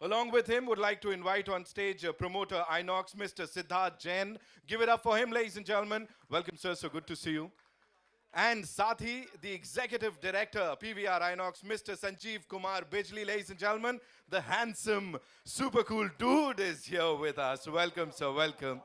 Along with him, would like to invite on stage promoter Inox, Mr. Siddharth Jain. Give it up for him, ladies and gentlemen. Welcome, sir. So good to see you. And Sathi, the executive director, PVR Inox, Mr. Sanjeev Kumar Bijli, ladies and gentlemen. The handsome, super cool dude is here with us. Welcome, sir. Welcome.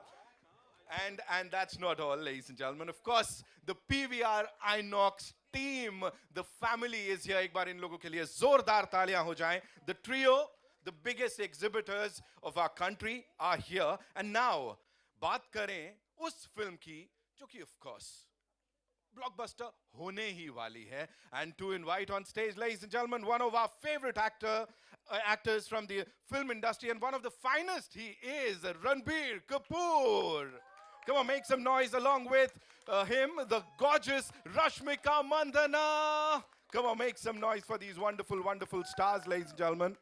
And that's not all, ladies and gentlemen. Of course, the PVR Inox team, the family is here. एक बार इन लोगों के लिए जोरदार तालियां हो जाएं. The trio, the biggest exhibitors of our country are here. And now, बात करें उस फिल्म की जो कि of course blockbuster होने ही वाली है. And to invite on stage, ladies and gentlemen, one of our favorite actors from the film industry and one of the finest, he is Ranbir Kapoor. Come on, make some noise along with him, the gorgeous Rashmika Mandanna. Come on, make some noise for these wonderful, wonderful stars, ladies and gentlemen.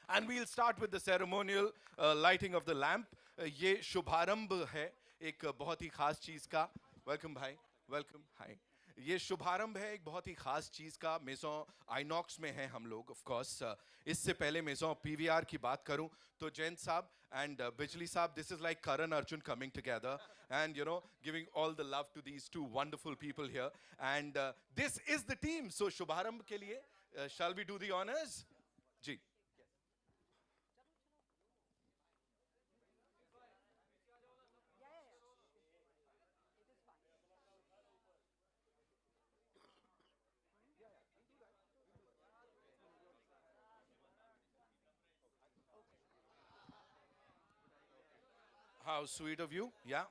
And we'll start with the ceremonial lighting of the lamp. ये शुभारंभ है एक बहुत ही खास चीज का. Welcome भाई, welcome, hi. ये शुभारंभ है एक बहुत ही खास चीज का. मेजॉन आइनॉक्स में है हम लोग, of course. इससे पहले मेजॉन पीवीआर की बात करूं तो जैन साहब and Bijli साहब, this is like Karan Arjun coming together and you know giving all the love to these two wonderful people here. And this is the team. So शुभारंभ के लिए shall we do the honors? Ji. How sweet of you. Yeah.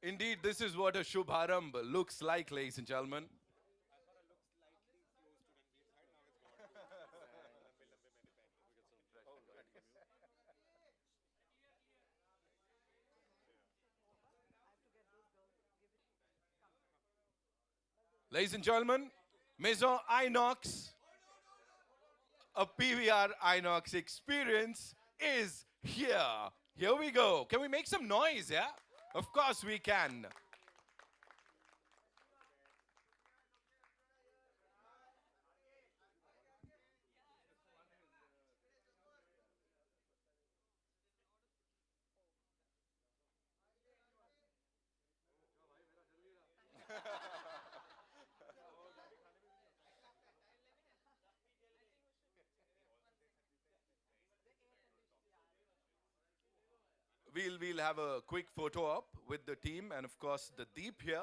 Indeed, this is what a Shubharambh looks like, ladies and gentlemen. Ladies and gentlemen, Maison Inox, a PVR Inox experience is here. Here we go. Can we make some noise, yeah? Of course we can. We'll have a quick photo op with the team and of course the Deep here.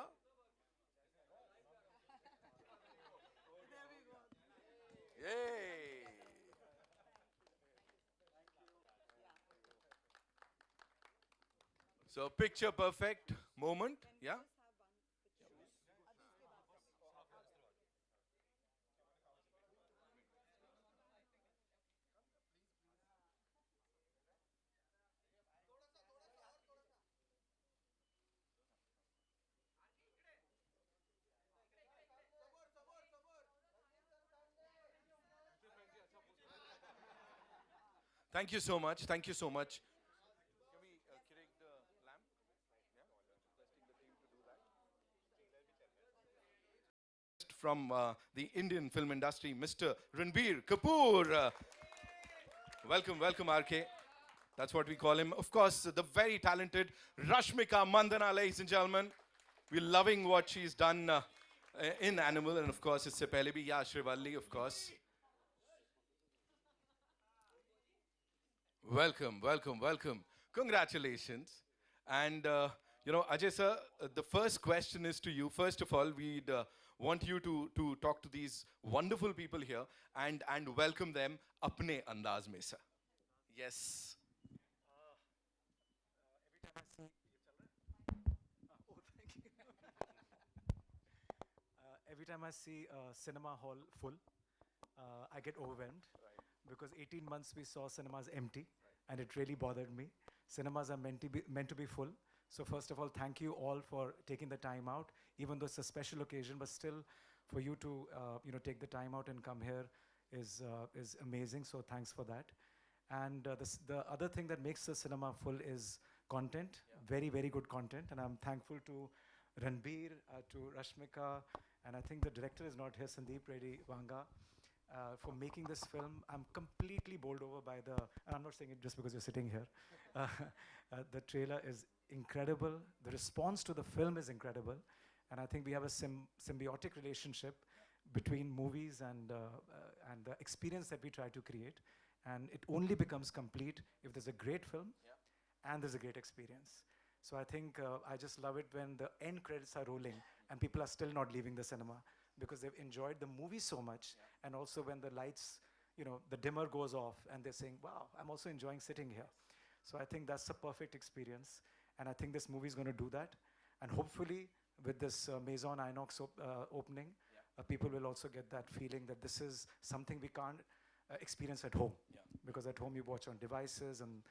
Yay! So picture perfect moment, yeah? Thank you so much. Thank you so much. Can we correct the lamp? From the Indian film industry, Mr. Ranbir Kapoor. Welcome, welcome, RK. That's what we call him. Of course, the very talented Rashmika Mandanna, ladies and gentlemen. We're loving what she's done in Animal, and of course, it's pehle bhi, yeah, Shrivalli, of course. Welcome, welcome, welcome. Congratulations. And, you know, Ajay sir, the first question is to you. First of all, we'd want you to talk to these wonderful people here and welcome them apne andaz mein, sir. Yes. Every time I see a cinema hall full, I get overwhelmed because 18 months we saw cinemas empty, and it really bothered me. Cinemas are meant to be full. So first of all, thank you all for taking the time out, even though it's a special occasion, but still for you to take the time out and come here is amazing. So thanks for that. And the other thing that makes the cinema full is content, very, very good content. And I'm thankful to Ranbir, to Rashmika, and I think the director is not here, Sandeep Reddy Vanga, for making this film. I'm completely bowled over by and I'm not saying it just because you're sitting here. The trailer is incredible. The response to the film is incredible. And I think we have a symbiotic relationship between movies and the experience that we try to create. And it only becomes complete if there's a great film and there's a great experience. So I think I just love it when the end credits are rolling and people are still not leaving the cinema because they've enjoyed the movie so much. And also when the lights, the dimmer goes off and they're saying, wow, I'm also enjoying sitting here. So I think that's a perfect experience. And I think this movie is going to do that. And hopefully with this Maison Inox opening, people will also get that feeling that this is something we can't experience at home. Because at home you watch on devices and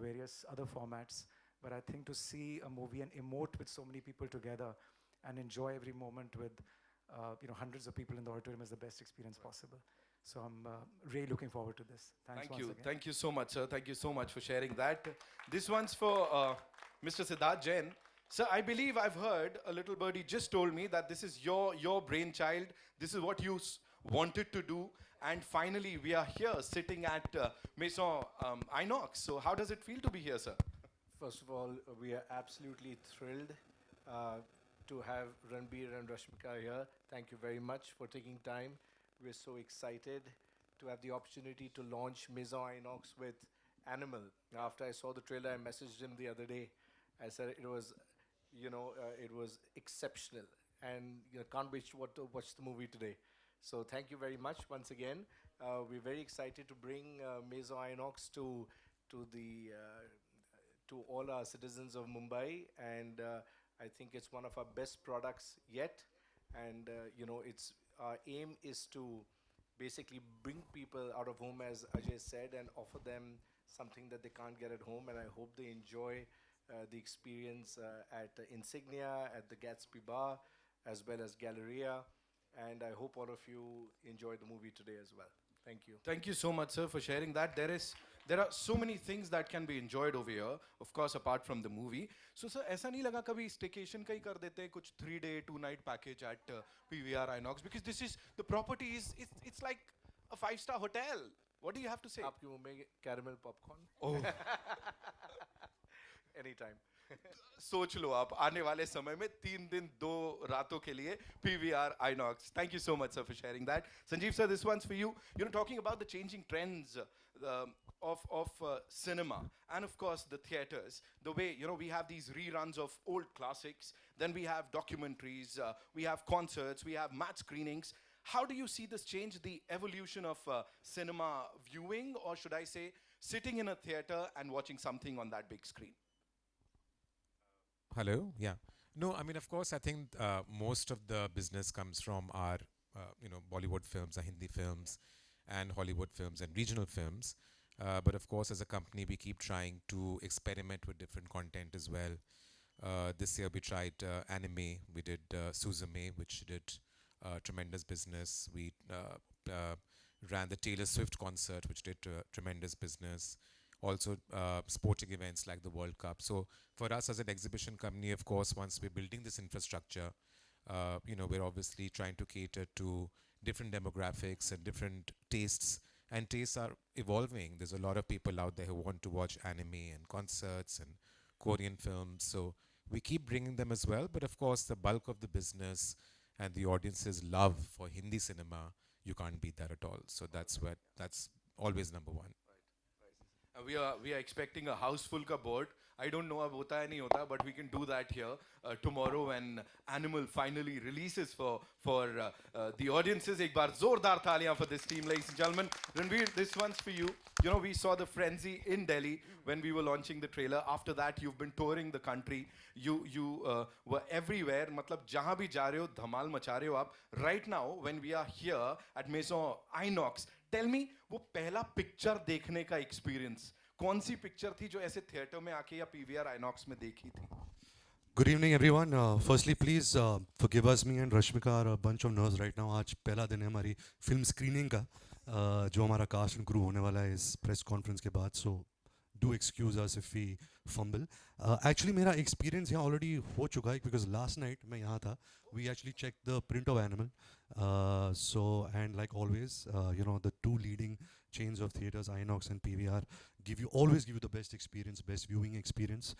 various other formats. But I think to see a movie and emote with so many people together and enjoy every moment with hundreds of people in the auditorium is the best experience possible. So I'm really looking forward to this. Thanks Thank once you. again. Thank you so much, sir. Thank you so much for sharing that. This one's for Mr. Siddharth Jain. Sir, I believe I've heard a little birdie just told me that this is your brainchild. This is what you wanted to do. And finally, we are here sitting at Maison Inox. So how does it feel to be here, sir? First of all, we are absolutely thrilled to have Ranbir and Rashmika here. Thank you very much for taking time. We're so excited to have the opportunity to launch Maison Inox with Animal. After I saw the trailer, I messaged him the other day. I said it was, it was exceptional, and can't wait to watch the movie today. So thank you very much once again. We're very excited to bring Maison Inox to all our citizens of Mumbai, and I think it's one of our best products yet. And it's our aim is to basically bring people out of home, as Ajay said, and offer them something that they can't get at home. And I hope they enjoy the experience at Insignia, at the Gatsby Bar, as well as Galleria. And I hope all of you enjoy the movie today as well. Thank you. Thank you so much, sir, for sharing that. There are so many things that can be enjoyed over here, of course, apart from the movie. So, sir, ऐसा नहीं लगा कभी staycation का ही कर देते हैं कुछ 3-day 2-night package at PVR Inox, because this is the property is it's like a 5-star hotel. What do you have to say? आपके मुंह में caramel popcorn? Oh. Anytime. सोच लो आप आने वाले समय में 3 दिन 2 रातों के लिए PVR Inox. Thank you so much, sir, for sharing that. Sanjeev, sir, this one's for you. Talking about the changing trends of cinema and of course the theaters, the way we have these reruns of old classics, then we have documentaries, we have concerts, we have match screenings. How do you see this change the evolution of cinema viewing, or should I say sitting in a theater and watching something on that big screen? Hello. Yeah. No, I mean, of course, I think most of the business comes from our, Bollywood films, our Hindi films, and Hollywood films and regional films. But of course, as a company, we keep trying to experiment with different content as well. This year, we tried anime. We did Suzume, which did tremendous business. We ran the Taylor Swift concert, which did tremendous business. Also sporting events like the World Cup. So for us as an exhibition company, of course, once we're building this infrastructure, we're obviously trying to cater to different demographics and different tastes. And tastes are evolving. There's a lot of people out there who want to watch anime and concerts and Korean films. So we keep bringing them as well. But of course, the bulk of the business and the audience's love for Hindi cinema, you can't beat that at all. So that's always number one. We are expecting a house full ka board. I don't know ab hota hai nahi hota, but we can do that here tomorrow when Animal finally releases for the audiences. Ek baar zordar thaliyan for this team, ladies and gentlemen. Ranbir, this one's for you. We saw the frenzy in Delhi when we were launching the trailer. After that, you've been touring the country. You were everywhere. Matlab jahan bhi ja rahe ho, dhamal macha rahe ho aap. Right now, when we are here at Maison Inox, tell me वो पहला picture देखने का experience कौन सी picture थी जो ऐसे theatre में आके या पीवीआर आइनॉक्स में देखी थी? Good evening, everyone. Firstly, please forgive us. Me and Rashmika are a bunch of nerves right now. आज पहला दिन है हमारी फिल्म स्क्रीनिंग का, जो हमारा कास्ट एंड क्रू होने वाला है इस प्रेस कॉन्फ्रेंस के बाद, so do excuse us if we fumble. Actually मेरा एक्सपीरियंस यहाँ ऑलरेडी हो चुका है बिकॉज लास्ट नाइट मैं यहाँ था. We actually check the print of Animal. So and like always, the two leading chains of theaters, Inox and PVR, always give you the best experience, best viewing experience.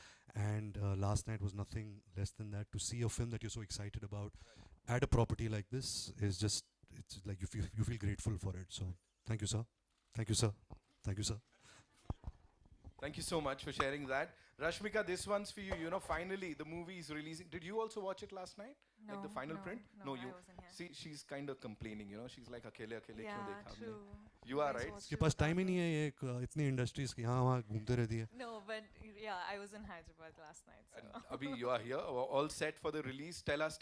And last night was nothing less than that. To see a film that you're so excited about at a property like this is just, it's like you feel grateful for it. So thank you, sir. Thank you, sir. Thank you, sir. Thank you so much for sharing that. Rashmika, this one's for you. You know, finally the movie is releasing. Did you also watch it last night? Like the No, final no, print? no, You I wasn't here. see, she's kind of complaining. You know, she's like, अकेले अकेले क्यों Yeah, देखा हमने? true. You are Guys right. watched इसके it pass without time ही नहीं me. है, ये इतनी इंडस्ट्रीज की यहाँ वहाँ घूमते रहती है. No, but yeah, I was in Hyderabad last night. So. And Abhi, you are here, all set for the release. Tell us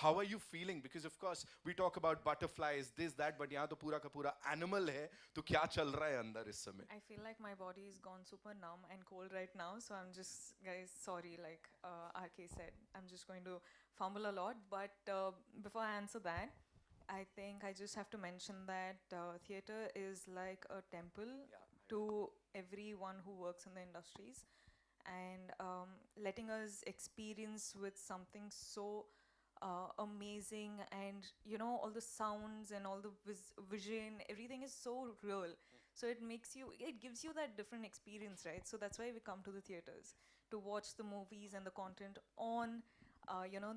how are you feeling? Because of course we talk about butterflies, this that, but यहाँ तो पूरा का पूरा animal है. तो क्या चल रहा है अंदर इस समय? I feel like my body is gone super numb and cold right now. So I'm just, guys, sorry, like RK said, I'm just going to fumble a lot. But before I answer that, I think I just have to mention that theater is like a temple to everyone who works in the industries, and letting us experience with something so amazing, and you know, all the sounds and all the vision, everything is so real. So it gives you that different experience, right? So that's why we come to the theaters to watch the movies and the content on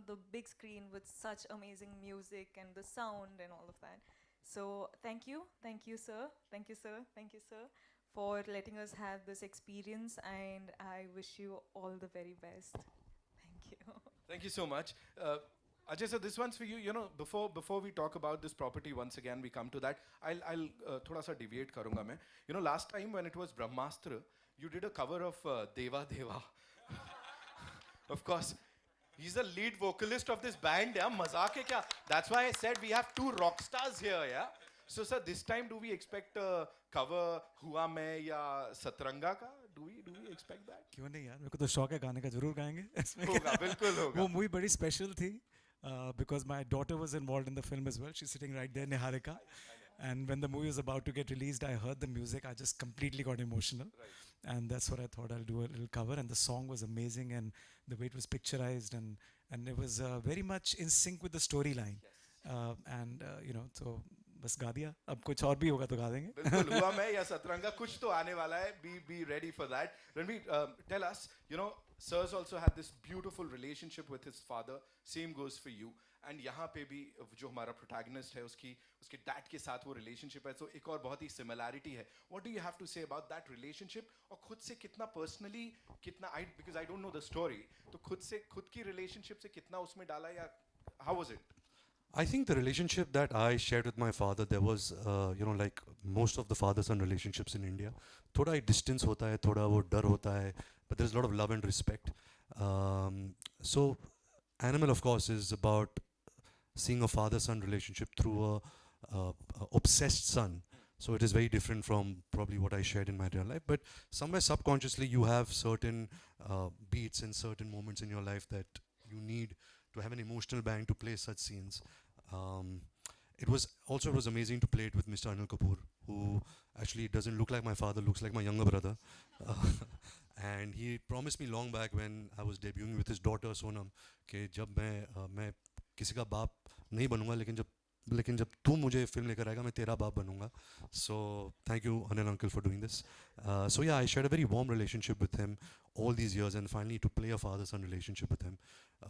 the big screen with such amazing music and the sound and all of that. So thank you, sir, thank you, sir, thank you, sir, for letting us have this experience, and I wish you all the very best. Thank you. Thank you so much. Ajay sir, this one's for you. You know, before we talk about this property, once again we come to that. I'll थोड़ा सा deviate करूँगा मैं. You know, last time when it was Brahmastra, you did a cover of Deva Deva. Of course, he's the lead vocalist of this band. Yeah, मजाक है क्या? That's why I said we have two rock stars here. Yeah. So sir, this time do we expect a cover हुआ मैं या सतरंगा का? Do we expect that? क्यों नहीं यार, मेरे को तो शौक है गाने का, जरूर गाएंगे. इसमें होगा, बिल्कुल होगा. वो मूवी बड़ी स्पेशल थी because my daughter was involved in the film as well. She's sitting right there, Niharika. And when the movie was about to get released, I heard the music. I just completely got emotional. And that's what I thought I'll do a little cover. And the song was amazing, and the way it was picturized, and it was very much in sync with the storyline. So बस गा दिया. अब कुछ और भी होगा तो गा देंगे. बिल्कुल हुआ मैं या सतरंगा कुछ तो आने वाला है. Be ready for that. Ranbir, tell us, you know, Sir's also had this beautiful relationship with his father. Same goes for you. And यहाँ पे भी जो हमारा protagonist है उसके dad के साथ वो relationship है. So एक और बहुत ही similarity है. What do you have to say about that relationship? और खुद से कितना personally because I don't know the story. तो खुद की relationship से कितना उसमें डाला या how was it? I think the relationship that I shared with my father, there was, like most of the father-son relationships in India, थोड़ा एक distance होता है, थोड़ा वो डर होता है, but there's a lot of love and respect. So, Animal, of course, is about seeing a father-son relationship through a obsessed son. So it is very different from probably what I shared in my real life. But somewhere subconsciously, you have certain beats and certain moments in your life that you need to have an emotional bang to play such scenes. It was amazing to play it with Mr. Anil Kapoor, who actually doesn't look like my father, looks like my younger brother. And he promised me long back when I was debuting with his daughter Sonam कि जब मैं किसी का बाप नहीं बनूंगा, लेकिन जब तू मुझे फिल्म लेकर आएगा मैं तेरा बाप बनूंगा. So thank you Anil uncle for doing this. So yeah, I shared a very warm relationship with him all these years, and finally to play a father-son relationship with him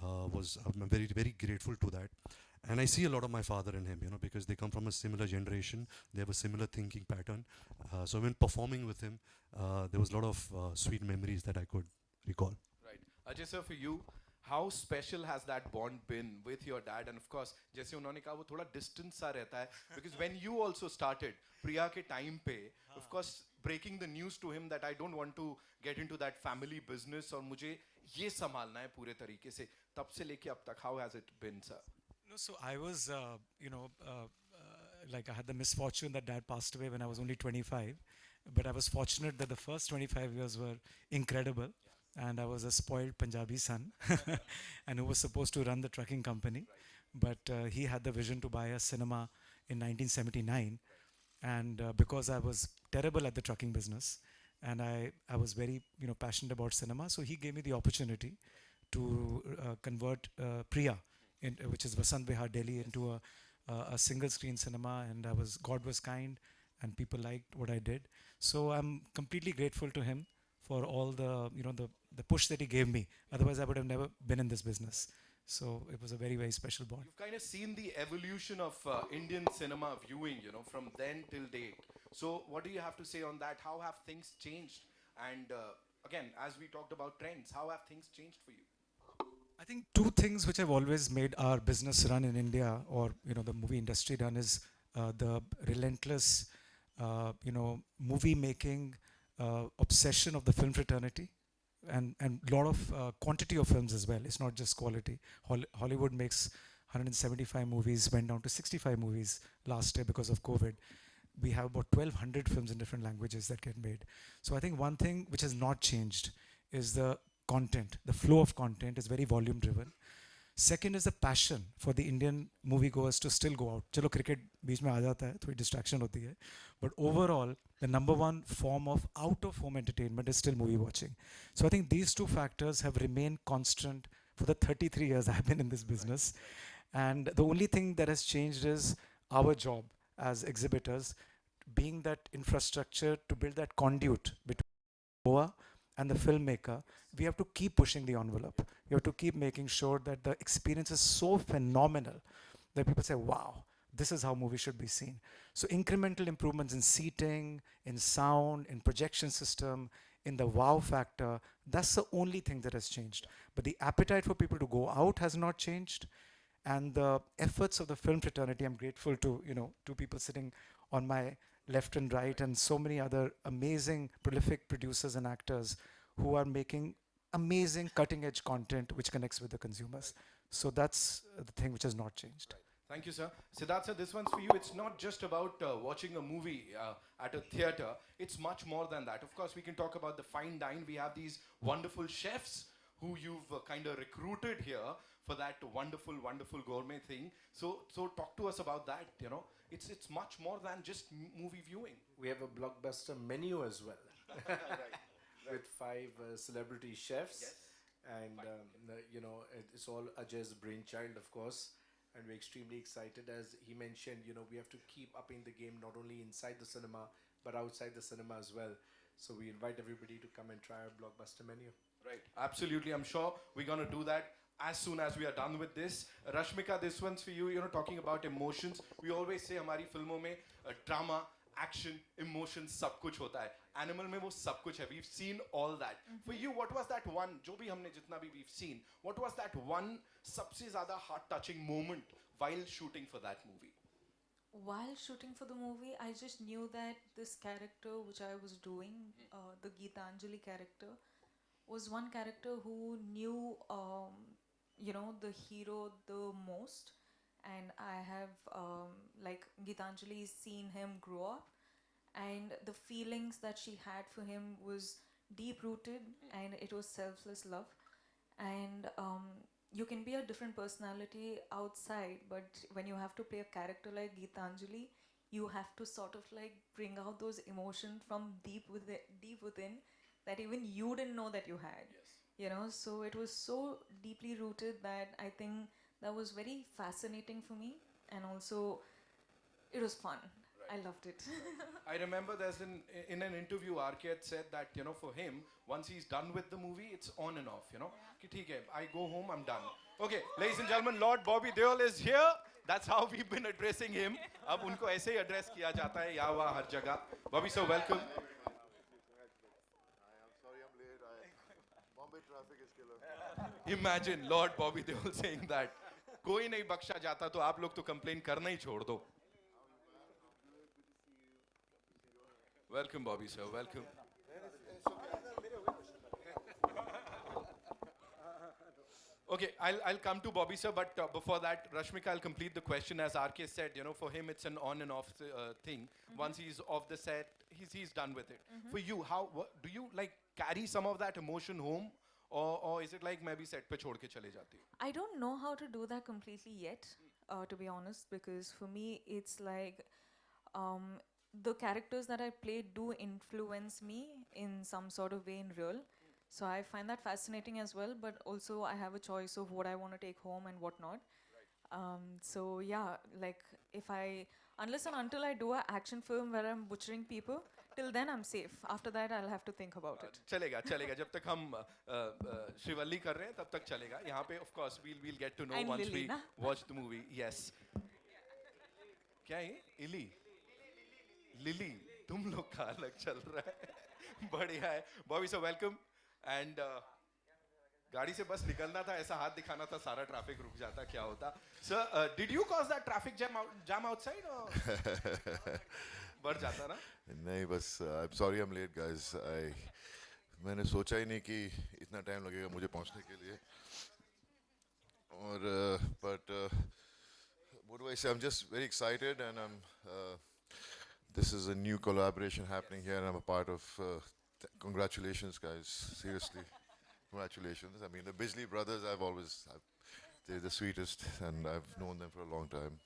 I'm very, very grateful to that. And I see a lot of my father in him, because they come from a similar generation. They have a similar thinking pattern. So when performing with him, there was a lot of sweet memories that I could recall. Right. Ajay sir, for you, how special has that bond been with your dad? And of course, जैसे उन्होंने कहा वो थोड़ा distance सा रहता है, because when you also started Priya के time पे, of course breaking the news to him that I don't want to get into that family business और मुझे ये संभालना है पूरे तरीके से, तब से लेके अब तक, how has it been, sir? No, so I was, like I had the misfortune that dad passed away when I was only 25, but I was fortunate that the first 25 years were incredible, and I was a spoiled Punjabi son, and who was supposed to run the trucking company, but he had the vision to buy a cinema in 1979, And because I was terrible at the trucking business, and I was very passionate about cinema, so he gave me the opportunity to convert Priya, which is Vasant Vihar, Delhi, into a single screen cinema, and God was kind, and people liked what I did. So I'm completely grateful to him for all the push that he gave me. Otherwise, I would have never been in this business. So it was a very, very special bond. You've kind of seen the evolution of Indian cinema viewing, from then till date. So, what do you have to say on that? How have things changed? And again, as we talked about trends, how have things changed for you? I think two things which have always made our business run in India, or the movie industry run, is the relentless, movie making obsession of the film fraternity, and lot of quantity of films as well. It's not just quality. Hollywood makes 175 movies, went down to 65 movies last year because of COVID. We have about 1,200 films in different languages that get made. So I think one thing which has not changed is the content. The flow of content is very volume driven. Second is the passion for the Indian moviegoers to still go out. चलो cricket बीच में आ जाता है, थोड़ी distraction होती है. But overall, the number one form of out-of-home entertainment is still movie watching. So I think these two factors have remained constant for the 33 years I've been in this business. And the only thing that has changed is our job as exhibitors, being that infrastructure to build that conduit between Goa and the filmmaker. We have to keep pushing the envelope. You have to keep making sure that the experience is so phenomenal that people say, wow, this is how movies should be seen. So incremental improvements in seating, in sound, in projection system, in the wow factor, that's the only thing that has changed. But the appetite for people to go out has not changed. And the efforts of the film fraternity, I'm grateful to, two people sitting on my left and right, and so many other amazing, prolific producers and actors who are making amazing cutting edge content which connects with the consumers. So that's the thing which has not changed. Thank you, sir. Siddharth, sir, this one's for you. It's not just about watching a movie at a theater. It's much more than that. Of course, we can talk about the fine dine. We have these wonderful chefs who you've kind of recruited here for that wonderful, wonderful gourmet thing. So talk to us about that. It's much more than just movie viewing. We have a blockbuster menu as well. With 5 celebrity chefs. Yes. And, it's all Ajay's brainchild, of course. And we're extremely excited. As he mentioned, we have to keep upping the game, not only inside the cinema, but outside the cinema as well. So we invite everybody to come and try our blockbuster menu. Right, absolutely. I'm sure we're going to do that as soon as we are done with this. Rashmika, this one's for you. Talking about emotions. We always say हमारी फिल्मों में drama, action, emotions, सब कुछ होता है. Animal में वो सब कुछ है. We've seen all that. For you, what was that one? जो भी हमने जितना भी we've seen. What was that one सबसे ज़्यादा heart-touching moment while shooting for that movie? While shooting for the movie, I just knew that this character which I was doing, the Geetanjali character, was one character who knew, the hero the most. And I have, like, Geetanjali seen him grow up, and the feelings that she had for him was deep rooted, and it was selfless love. And you can be a different personality outside, but when you have to play a character like Geetanjali, you have to sort of like bring out those emotions from deep within that even you didn't know that you had. Yes. So it was so deeply rooted that I think that was very fascinating for me, and also it was fun. I loved it. I remember in an interview, RK had said that, for him, once he's done with the movie, it's on and off. कि ठीक है, I go home, I'm done. Okay, ladies and gentlemen, Lord Bobby Deol is here. That's how we've been addressing him. अब उनको ऐसे ही address किया जाता है यहाँ वहाँ हर जगह. Bobby sir, welcome. Imagine Lord Bobby Deol saying that. कोई नहीं बख्शा जाता तो आप लोग तो complain करना ही छोड़ दो. Welcome, Bobby sir. Welcome. Okay, I'll come to Bobby sir, but before that, Rashmika, I'll complete the question. As RK said, for him it's an on and off thing. Once he's off the set, he's done with it. For you, do you like carry some of that emotion home, or is it like maybe set pe chhod ke chale jati? I don't know how to do that completely yet, to be honest, because for me it's like the characters that I play do influence me in some sort of way in real. So I find that fascinating as well, but also I have a choice of what I want to take home and what not. So yeah, like if I, unless and until I do an action film where I'm butchering people, till then I'm safe. After that, I'll have to think about it. चलेगा चलेगा जब तक हम शिवल्ली कर रहे हैं तब तक चलेगा यहाँ पे of course we'll get to know And once Lily, we na? watch the movie. Yes. क्या है इली लिली तुम लोग का अलग चल रहा है बढ़िया है बॉबी सो वेलकम एंड गाड़ी से बस निकलना था ऐसा हाथ दिखाना था सारा ट्रैफिक रुक जाता क्या होता sir did you cause that traffic jam outside और बढ़ जाता ना नहीं बस I am sorry I am late guys I मैंने सोचा ही नहीं कि इतना टाइम लगेगा मुझे पहुंचने के लिए और but what do I say? I'm just very excited, and this is a new collaboration happening here, and I'm a part of. Congratulations, guys! Seriously, congratulations. I mean, the Bijli brothers. They're the sweetest, and I've known them for a long time.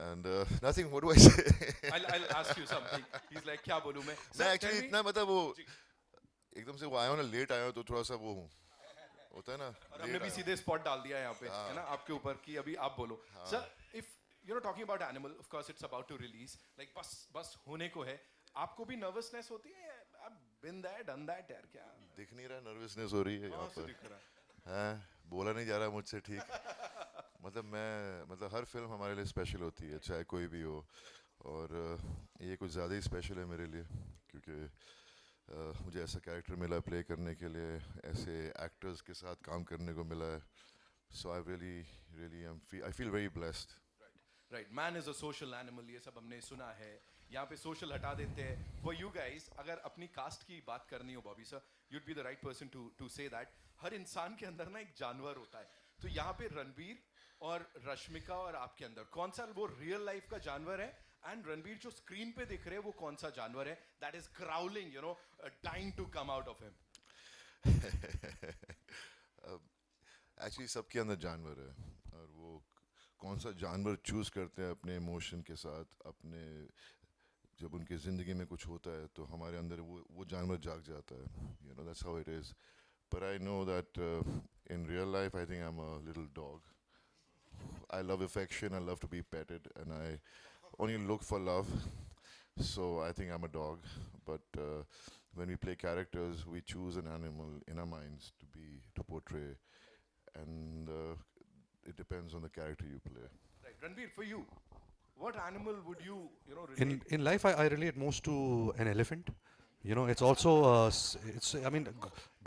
And nothing. What do I say? I'll ask you something. He's like, क्या बोलूं मैं? मैं Sir, tell actually me- इतना मतलब वो एकदम से वो आया हूँ ना लेट आया हूँ तो थोड़ा सा वो होता है ना और हमने भी सीधे स्पॉट डाल दिया यहाँ पे है ना आपके ऊपर कि अभी आप बोलो sir if you know talking about Animal of course it's about to release like बस होने को है आपको भी नर्वसनेस होती है I been that done that यार क्या दिख नहीं रहा नर्वसनेस हो रही है यहाँ कहाँ से पर दिख रहा है हैं बोला नहीं जा रहा मुझसे ठीक मतलब हर फिल्म हमारे लिए स्पेशल होती है चाहे कोई भी हो और ये कुछ ज़्यादा ही स्पेशल है मेरे लिए क्योंकि मुझे ऐसा कैरेक्टर मिला प्ले करने के लिए ऐसे एक्टर्स के साथ काम करने को मिला है so I really I feel very blessed right man is a social animal ये सब हमने सुना है यहाँ पे सोशल हटा देते हैं फॉर यू गाइस अगर अपनी कास्ट की बात करनी हो Bobby sir you'd be the right person to say that हर इंसान के अंदर ना एक जानवर होता है तो यहाँ पे रणबीर और रश्मिका और आपके अंदर कौन सा वो रियल लाइफ का जानवर है एंड रणबीर जो स्क्रीन पे दिख रहे हैं वो कौन सा जानवर है that is crawling you know dying to come out of him actually सबके अंदर जानवर है और वो कौन सा जानवर चूज़ करते हैं अपने इमोशन के साथ अपने जब उनकी ज़िंदगी में कुछ होता है तो हमारे अंदर वो जानवर जाग जाता है you know that's how it is but I know that in real life I think I'm a little dog. I love affection, I love to be petted, and I only look for love. So I think I'm a dog. But when we play characters, we choose an animal in our minds to portray, and it depends on the character you play. Right, Ranbir, for you, what animal would you know relate? In life, I relate most to an elephant. You know, it's also I mean,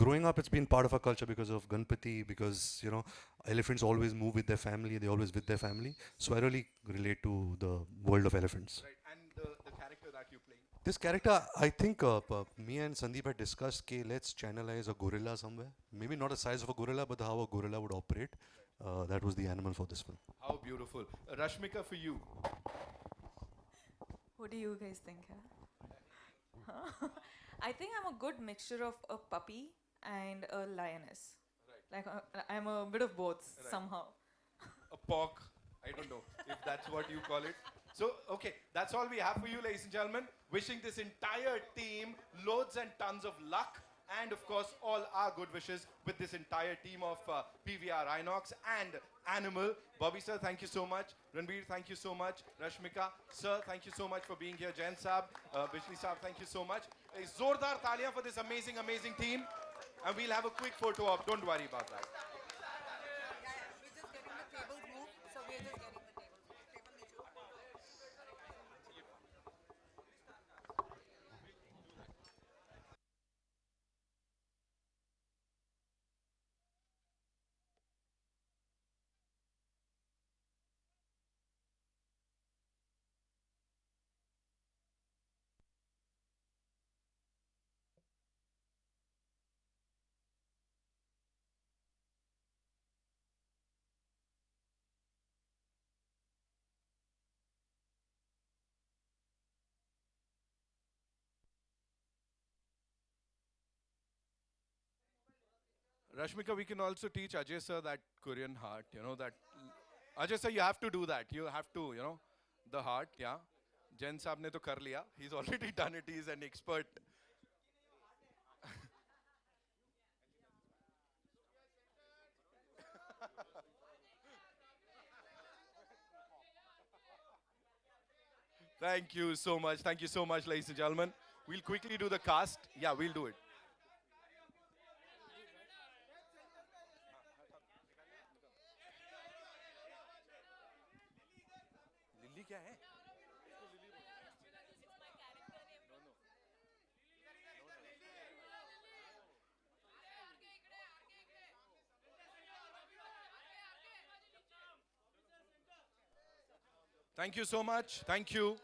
growing up, it's been part of our culture because of Ganpati. Because you know, elephants always move with their family. They're always with their family. So I really relate to the world of elephants. Right, and the character that you play. This character, I think me and Sandeep had discussed, okay, let's channelize a gorilla somewhere. Maybe not the size of a gorilla, but how a gorilla would operate. That was the animal for this film. How beautiful. Rashmika, for you. What do you guys think? Huh? I think I'm a good mixture of a puppy and a lioness. Right. Like I'm a bit of both somehow. A pork. I don't know if that's what you call it. So, okay, that's all we have for you, ladies and gentlemen. Wishing this entire team loads and tons of luck. And of course, all our good wishes with this entire team of PVR Inox and Animal. Bobby sir, thank you so much. Ranbir, thank you so much. Rashmika, sir, thank you so much for being here. Jain Saab, Bijli Saab, thank you so much. A zordar taliyan for this amazing, amazing team. And we'll have a quick photo op. Don't worry about that. We're just getting the tables moved, so we're just getting the tables. Rashmika, we can also teach Ajay sir that Korean heart, you know, that Ajay sir, you have to do that. You have to, you know, the heart, yeah. Jen साहब ने तो कर लिया. He's already done it. He's an expert. Thank you so much. Thank you so much, ladies and gentlemen. We'll quickly do the cast. Yeah, we'll do it. Lillie क्या है? Thank you so much. Thank you.